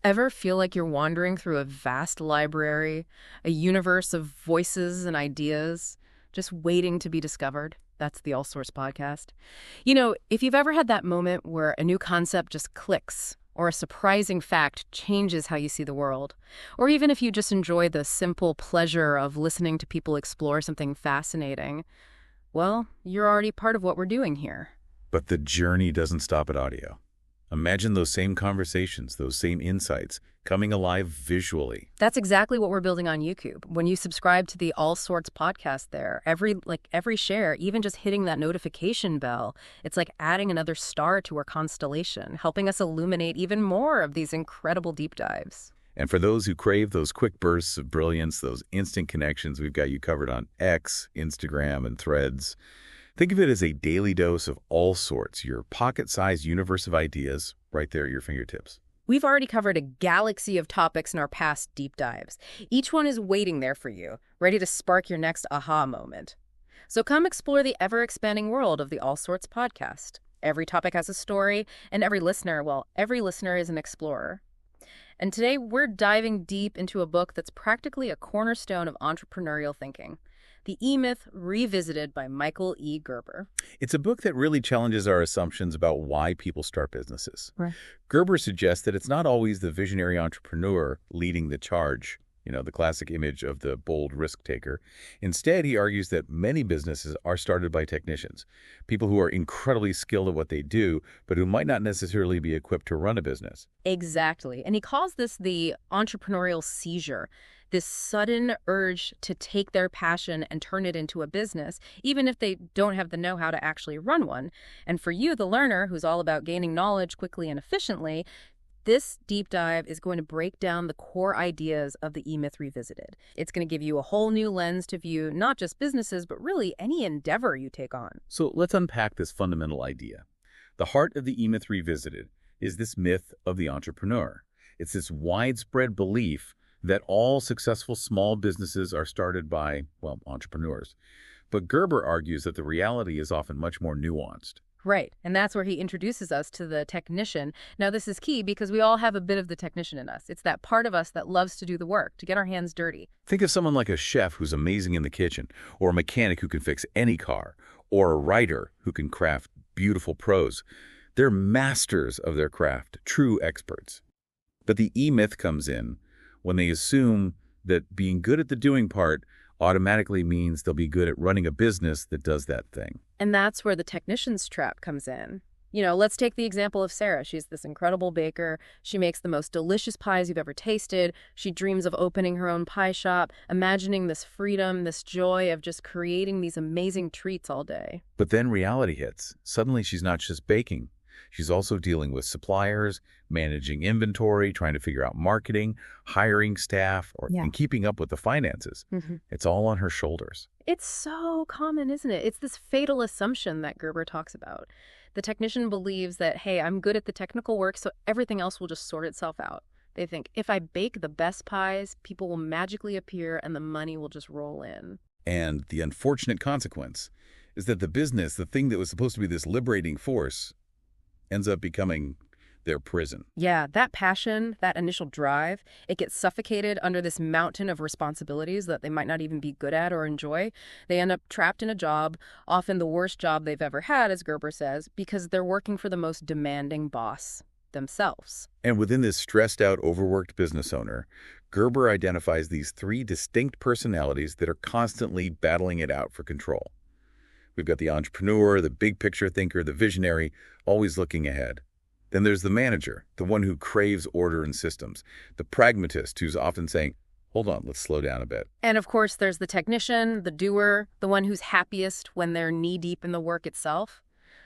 Ever feel like you're wandering through a vast library, a universe of voices and ideas, just waiting to be discovered? That's the All Source podcast. If you've ever had that moment where a new concept just clicks, or a surprising fact changes how you see the world, or even if you just enjoy the simple pleasure of listening to people explore something fascinating, well, you're already part of what we're doing here. But the journey doesn't stop at audio. Imagine those same conversations, those same insights, coming alive visually. That's exactly what we're building on YouTube. When you subscribe to the All Sorts podcast there, every share, even just hitting that notification bell, it's like adding another star to our constellation, helping us illuminate even more of these incredible deep dives. And for those who crave those quick bursts of brilliance, those instant connections, we've got you covered on X, Instagram, and Threads. Think of it as a daily dose of all sorts, your pocket-sized universe of ideas right there at your fingertips. We've already covered a galaxy of topics in our past deep dives. Each one is waiting there for you, ready to spark your next aha moment. So come explore the ever-expanding world of the All Sorts podcast. Every topic has a story, and every listener is an explorer. And today we're diving deep into a book that's practically a cornerstone of entrepreneurial thinking. The E-Myth Revisited by Michael E. Gerber. It's a book that really challenges our assumptions about why people start businesses. Right. Gerber suggests that it's not always the visionary entrepreneur leading the charge, the classic image of the bold risk taker. Instead, he argues that many businesses are started by technicians, people who are incredibly skilled at what they do, but who might not necessarily be equipped to run a business. Exactly. And he calls this the entrepreneurial seizure. This sudden urge to take their passion and turn it into a business, even if they don't have the know-how to actually run one. And for you, the learner, who's all about gaining knowledge quickly and efficiently, this deep dive is going to break down the core ideas of the E-Myth Revisited. It's going to give you a whole new lens to view not just businesses, but really any endeavor you take on. So let's unpack this fundamental idea. The heart of the E-Myth Revisited is this myth of the entrepreneur. It's this widespread belief that all successful small businesses are started by, entrepreneurs. But Gerber argues that the reality is often much more nuanced. Right, and that's where he introduces us to the technician. Now, this is key because we all have a bit of the technician in us. It's that part of us that loves to do the work, to get our hands dirty. Think of someone like a chef who's amazing in the kitchen, or a mechanic who can fix any car, or a writer who can craft beautiful prose. They're masters of their craft, true experts. But the E-Myth comes in when they assume that being good at the doing part automatically means they'll be good at running a business that does that thing. And that's where the technician's trap comes in. Let's take the example of Sarah. She's this incredible baker. She makes the most delicious pies you've ever tasted. She dreams of opening her own pie shop, imagining this freedom, this joy of just creating these amazing treats all day. But then reality hits. Suddenly she's not just baking. She's also dealing with suppliers, managing inventory, trying to figure out marketing, hiring staff, and keeping up with the finances. Mm-hmm. It's all on her shoulders. It's so common, isn't it? It's this fatal assumption that Gerber talks about. The technician believes that, hey, I'm good at the technical work, so everything else will just sort itself out. They think, if I bake the best pies, people will magically appear and the money will just roll in. And the unfortunate consequence is that the business, the thing that was supposed to be this liberating force, ends up becoming their prison. Yeah, that passion, that initial drive, it gets suffocated under this mountain of responsibilities that they might not even be good at or enjoy. They end up trapped in a job, often the worst job they've ever had, as Gerber says, because they're working for the most demanding boss themselves. And within this stressed-out, overworked business owner, Gerber identifies these three distinct personalities that are constantly battling it out for control. We've got the entrepreneur, the big picture thinker, the visionary, always looking ahead. Then there's the manager, the one who craves order and systems, the pragmatist who's often saying, hold on, let's slow down a bit. And of course, there's the technician, the doer, the one who's happiest when they're knee-deep in the work itself.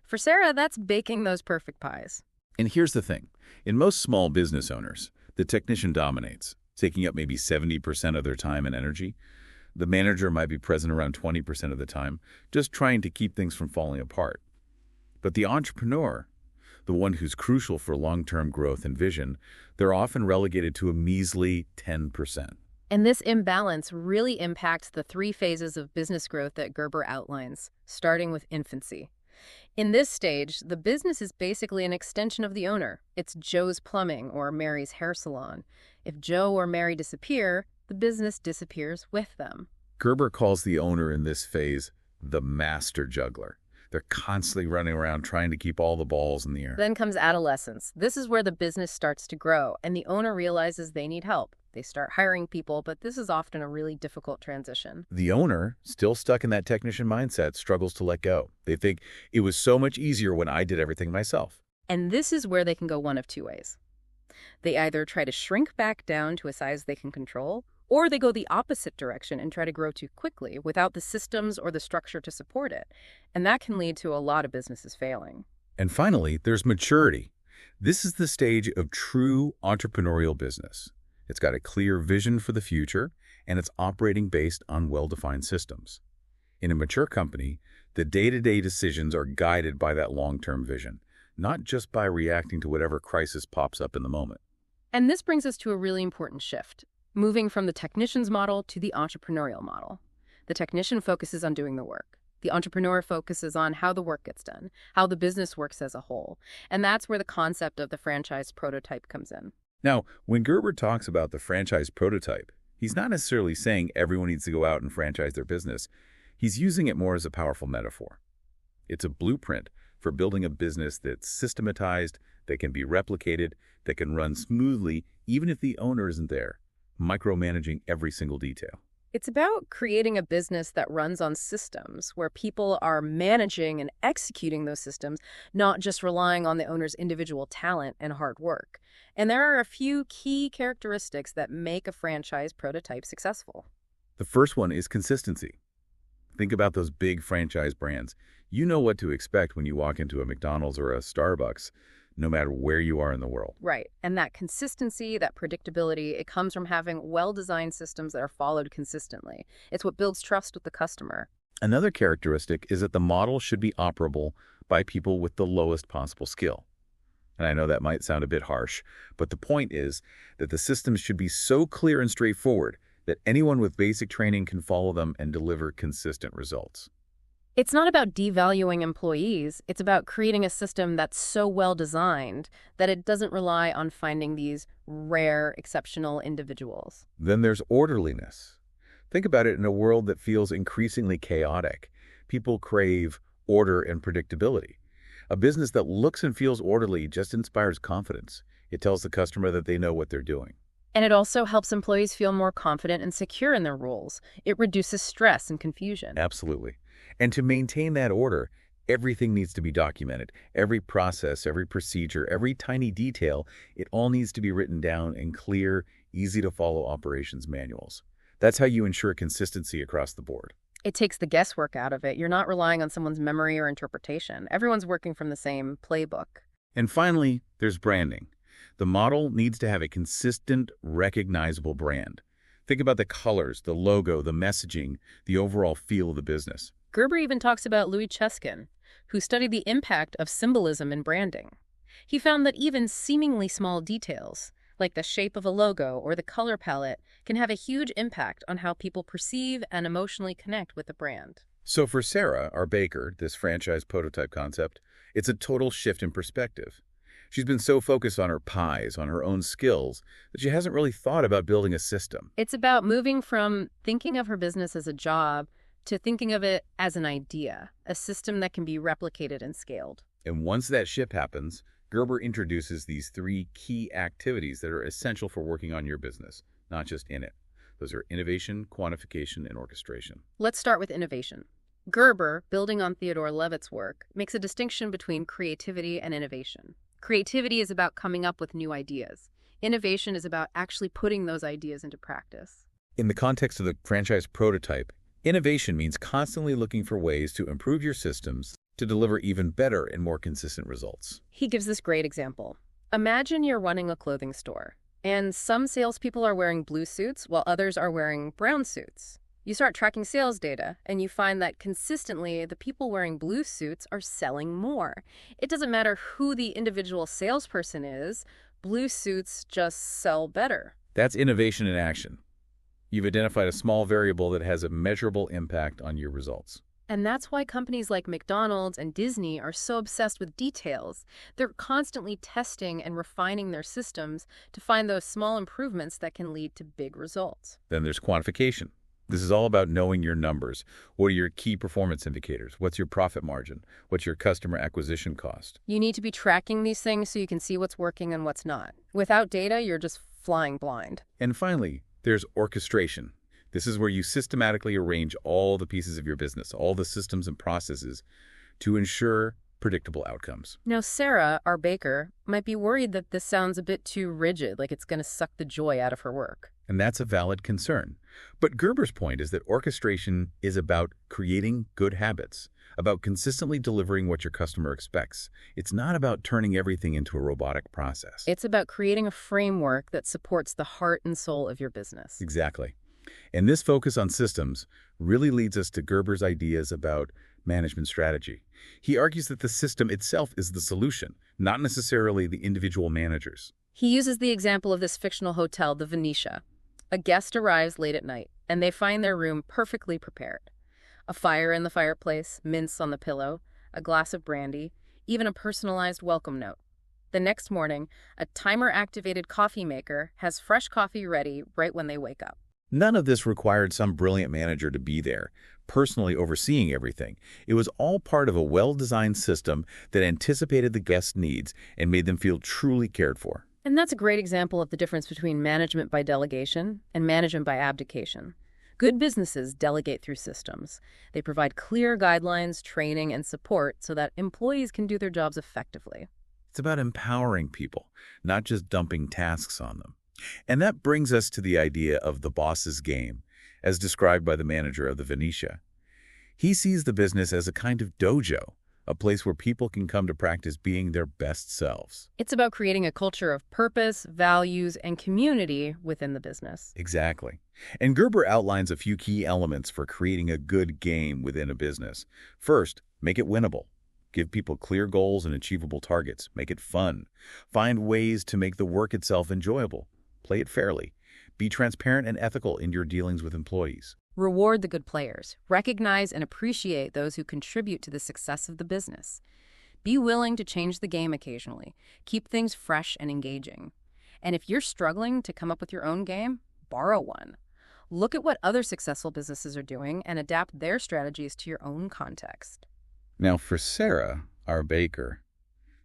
For Sarah, that's baking those perfect pies. And here's the thing. In most small business owners, the technician dominates, taking up maybe 70% of their time and energy. The manager might be present around 20% of the time, just trying to keep things from falling apart. But the entrepreneur, the one who's crucial for long-term growth and vision, they're often relegated to a measly 10%. And this imbalance really impacts the three phases of business growth that Gerber outlines, starting with infancy. In this stage, the business is basically an extension of the owner. It's Joe's plumbing or Mary's hair salon. If Joe or Mary disappear, the business disappears with them. Gerber calls the owner in this phase the master juggler. They're constantly running around trying to keep all the balls in the air. Then comes adolescence. This is where the business starts to grow, and the owner realizes they need help. They start hiring people, but this is often a really difficult transition. The owner, still stuck in that technician mindset, struggles to let go. They think, it was so much easier when I did everything myself. And this is where they can go one of two ways. They either try to shrink back down to a size they can control, or they go the opposite direction and try to grow too quickly without the systems or the structure to support it. And that can lead to a lot of businesses failing. And finally, there's maturity. This is the stage of true entrepreneurial business. It's got a clear vision for the future, and it's operating based on well-defined systems. In a mature company, the day-to-day decisions are guided by that long-term vision, not just by reacting to whatever crisis pops up in the moment. And this brings us to a really important shift, moving from the technician's model to the entrepreneurial model. The technician focuses on doing the work. The entrepreneur focuses on how the work gets done, how the business works as a whole. And that's where the concept of the franchise prototype comes in. Now, when Gerber talks about the franchise prototype, he's not necessarily saying everyone needs to go out and franchise their business. He's using it more as a powerful metaphor. It's a blueprint for building a business that's systematized, that can be replicated, that can run smoothly even if the owner isn't there, micromanaging every single detail. It's about creating a business that runs on systems where people are managing and executing those systems, not just relying on the owner's individual talent and hard work. And there are a few key characteristics that make a franchise prototype successful. The first one is consistency. Think about those big franchise brands. You know what to expect when you walk into a McDonald's or a Starbucks, no matter where you are in the world. Right. And that consistency, that predictability, it comes from having well-designed systems that are followed consistently. It's what builds trust with the customer. Another characteristic is that the model should be operable by people with the lowest possible skill. And I know that might sound a bit harsh, but the point is that the systems should be so clear and straightforward that anyone with basic training can follow them and deliver consistent results. It's not about devaluing employees. It's about creating a system that's so well designed that it doesn't rely on finding these rare, exceptional individuals. Then there's orderliness. Think about it in a world that feels increasingly chaotic. People crave order and predictability. A business that looks and feels orderly just inspires confidence. It tells the customer that they know what they're doing. And it also helps employees feel more confident and secure in their roles. It reduces stress and confusion. Absolutely. And to maintain that order, everything needs to be documented. Every process, every procedure, every tiny detail, it all needs to be written down in clear, easy-to-follow operations manuals. That's how you ensure consistency across the board. It takes the guesswork out of it. You're not relying on someone's memory or interpretation. Everyone's working from the same playbook. And finally, there's branding. The model needs to have a consistent, recognizable brand. Think about the colors, the logo, the messaging, the overall feel of the business. Gerber even talks about Louis Cheskin, who studied the impact of symbolism in branding. He found that even seemingly small details, like the shape of a logo or the color palette, can have a huge impact on how people perceive and emotionally connect with the brand. So for Sarah, our baker, this franchise prototype concept, it's a total shift in perspective. She's been so focused on her pies, on her own skills, that she hasn't really thought about building a system. It's about moving from thinking of her business as a job to thinking of it as an idea, a system that can be replicated and scaled. And once that shift happens, Gerber introduces these 3 key activities that are essential for working on your business, not just in it. Those are innovation, quantification, and orchestration. Let's start with innovation. Gerber, building on Theodore Levitt's work, makes a distinction between creativity and innovation. Creativity is about coming up with new ideas. Innovation is about actually putting those ideas into practice. In the context of the franchise prototype, innovation means constantly looking for ways to improve your systems to deliver even better and more consistent results. He gives this great example. Imagine you're running a clothing store, and some salespeople are wearing blue suits while others are wearing brown suits. You start tracking sales data, and you find that consistently the people wearing blue suits are selling more. It doesn't matter who the individual salesperson is, blue suits just sell better. That's innovation in action. You've identified a small variable that has a measurable impact on your results. And that's why companies like McDonald's and Disney are so obsessed with details. They're constantly testing and refining their systems to find those small improvements that can lead to big results. Then there's quantification. This is all about knowing your numbers. What are your key performance indicators? What's your profit margin? What's your customer acquisition cost? You need to be tracking these things so you can see what's working and what's not. Without data, you're just flying blind. And finally, there's orchestration. This is where you systematically arrange all the pieces of your business, all the systems and processes to ensure predictable outcomes. Now, Sarah, our baker, might be worried that this sounds a bit too rigid, like it's going to suck the joy out of her work. And that's a valid concern. But Gerber's point is that orchestration is about creating good habits, about consistently delivering what your customer expects. It's not about turning everything into a robotic process. It's about creating a framework that supports the heart and soul of your business. Exactly. And this focus on systems really leads us to Gerber's ideas about management strategy. He argues that the system itself is the solution, not necessarily the individual managers. He uses the example of this fictional hotel, the Venetia. A guest arrives late at night, and they find their room perfectly prepared. A fire in the fireplace, mints on the pillow, a glass of brandy, even a personalized welcome note. The next morning, a timer-activated coffee maker has fresh coffee ready right when they wake up. None of this required some brilliant manager to be there, personally overseeing everything. It was all part of a well-designed system that anticipated the guests' needs and made them feel truly cared for. And that's a great example of the difference between management by delegation and management by abdication. Good businesses delegate through systems. They provide clear guidelines, training, and support so that employees can do their jobs effectively. It's about empowering people, not just dumping tasks on them. And that brings us to the idea of the boss's game, as described by the manager of the Venetia. He sees the business as a kind of dojo, a place where people can come to practice being their best selves. It's about creating a culture of purpose, values, and community within the business. Exactly. And Gerber outlines a few key elements for creating a good game within a business. First, make it winnable. Give people clear goals and achievable targets. Make it fun. Find ways to make the work itself enjoyable. Play it fairly. Be transparent and ethical in your dealings with employees. Reward the good players. Recognize and appreciate those who contribute to the success of the business. Be willing to change the game occasionally. Keep things fresh and engaging. And if you're struggling to come up with your own game, borrow one. Look at what other successful businesses are doing and adapt their strategies to your own context. Now, for Sarah, our baker,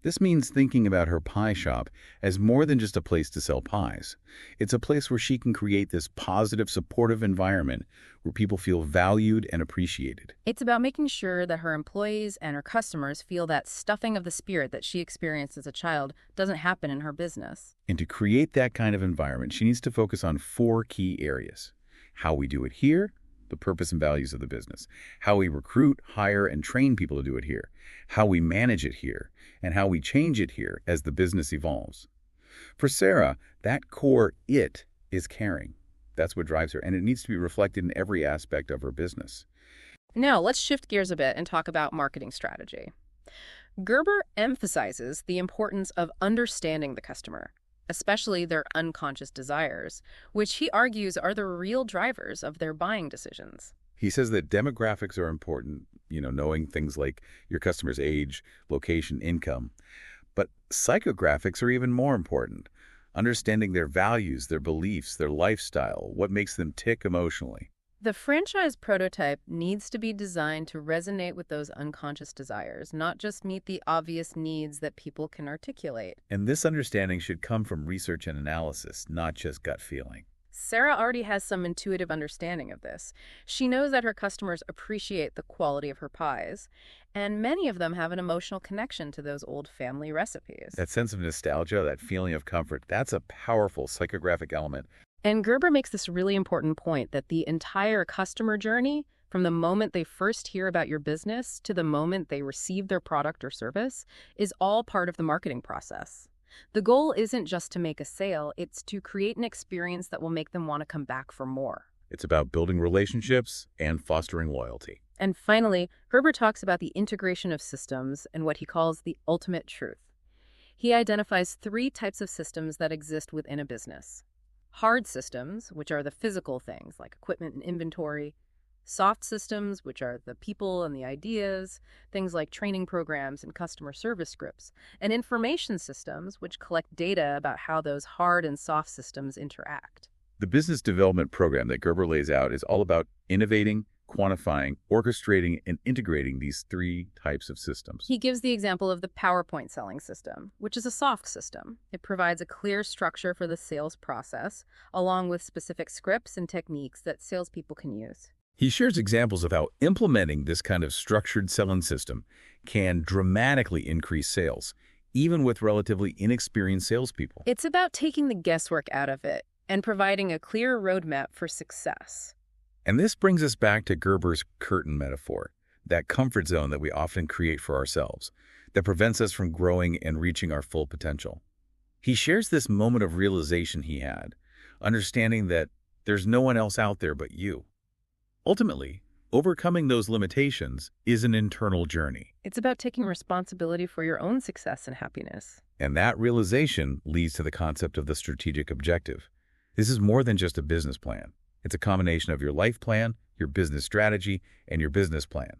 this means thinking about her pie shop as more than just a place to sell pies. It's a place where she can create this positive, supportive environment where people feel valued and appreciated. It's about making sure that her employees and her customers feel that stuffing of the spirit that she experienced as a child doesn't happen in her business. And to create that kind of environment, she needs to focus on 4 key areas: how we do it here, the purpose and values of the business; how we recruit, hire, and train people to do it here; how we manage it here; and how we change it here as the business evolves. For Sarah, that core "it" is caring. That's what drives her, and it needs to be reflected in every aspect of her business. Now, let's shift gears a bit and talk about marketing strategy. Gerber emphasizes the importance of understanding the customer, especially their unconscious desires, which he argues are the real drivers of their buying decisions. He says that demographics are important, knowing things like your customer's age, location, income. But psychographics are even more important. Understanding their values, their beliefs, their lifestyle, what makes them tick emotionally. The franchise prototype needs to be designed to resonate with those unconscious desires, not just meet the obvious needs that people can articulate. And this understanding should come from research and analysis, not just gut feeling. Sarah already has some intuitive understanding of this. She knows that her customers appreciate the quality of her pies, and many of them have an emotional connection to those old family recipes. That sense of nostalgia, that feeling of comfort, that's a powerful psychographic element. And Gerber makes this really important point that the entire customer journey, from the moment they first hear about your business to the moment they receive their product or service, is all part of the marketing process. The goal isn't just to make a sale, it's to create an experience that will make them want to come back for more. It's about building relationships and fostering loyalty. And finally, Gerber talks about the integration of systems and what he calls the ultimate truth. He identifies 3 types of systems that exist within a business. Hard systems, which are the physical things like equipment and inventory; Soft systems, which are the people and the ideas, things like training programs and customer service scripts, and information systems, which collect data about how those hard and soft systems interact. The business development program that Gerber lays out is all about innovating, quantifying, orchestrating, and integrating these three types of systems. He gives the example of the PowerPoint selling system, which is a soft system. It provides a clear structure for the sales process, along with specific scripts and techniques that salespeople can use. He shares examples of how implementing this kind of structured selling system can dramatically increase sales, even with relatively inexperienced salespeople. It's about taking the guesswork out of it and providing a clear roadmap for success. And this brings us back to Gerber's curtain metaphor, that comfort zone that we often create for ourselves, that prevents us from growing and reaching our full potential. He shares this moment of realization he had, understanding that there's no one else out there but you. Ultimately, overcoming those limitations is an internal journey. It's about taking responsibility for your own success and happiness. And that realization leads to the concept of the strategic objective. This is more than just a business plan. It's a combination of your life plan, your business strategy, and your business plan.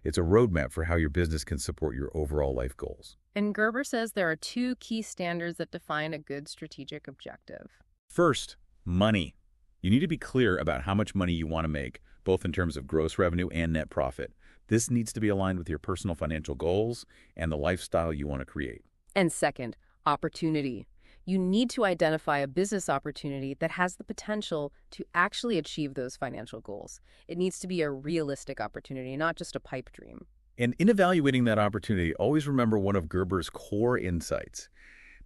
It's a roadmap for how your business can support your overall life goals. And Gerber says there are two key standards that define a good strategic objective. First, money. You need to be clear about how much money you want to make, both in terms of gross revenue and net profit. This needs to be aligned with your personal financial goals and the lifestyle you want to create. And second, opportunity. You need to identify a business opportunity that has the potential to actually achieve those financial goals. It needs to be a realistic opportunity, not just a pipe dream. And in evaluating that opportunity, always remember one of Gerber's core insights.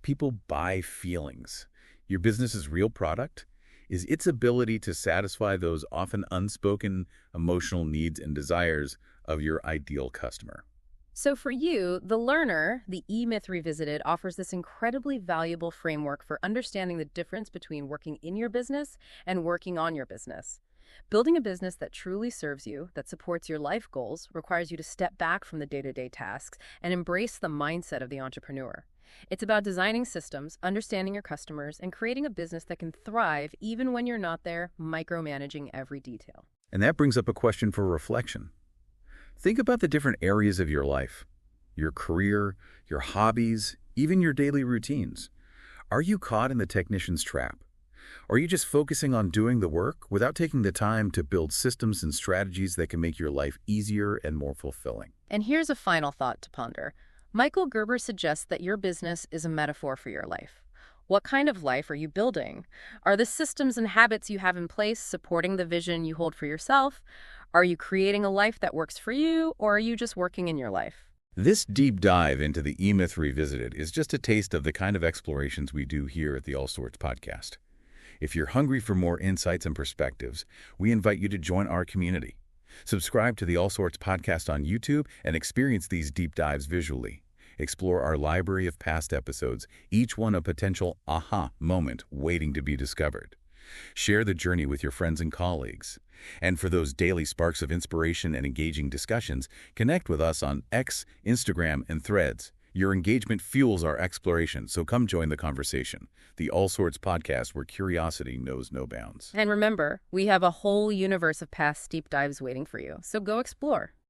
People buy feelings. Your business's real product is its ability to satisfy those often unspoken emotional needs and desires of your ideal customer. So for you, the learner, the E-Myth Revisited offers this incredibly valuable framework for understanding the difference between working in your business and working on your business. Building a business that truly serves you, that supports your life goals, requires you to step back from the day-to-day tasks and embrace the mindset of the entrepreneur. It's about designing systems, understanding your customers, and creating a business that can thrive even when you're not there micromanaging every detail. And that brings up a question for reflection. Think about the different areas of your life, your career, your hobbies, even your daily routines. Are you caught in the technician's trap? Are you just focusing on doing the work without taking the time to build systems and strategies that can make your life easier and more fulfilling? And here's a final thought to ponder. Michael Gerber suggests that your business is a metaphor for your life. What kind of life are you building? Are the systems and habits you have in place supporting the vision you hold for yourself? Are you creating a life that works for you, or are you just working in your life? This deep dive into the E-Myth Revisited is just a taste of the kind of explorations we do here at the All Sorts podcast. If you're hungry for more insights and perspectives, we invite you to join our community. Subscribe to the All Sorts podcast on YouTube and experience these deep dives visually. Explore our library of past episodes, each one a potential aha moment waiting to be discovered. Share the journey with your friends and colleagues. And for those daily sparks of inspiration and engaging discussions, connect with us on X, Instagram, and Threads. Your engagement fuels our exploration, so come join the conversation. The All Sorts podcast, where curiosity knows no bounds. And remember, we have a whole universe of past deep dives waiting for you, so go explore.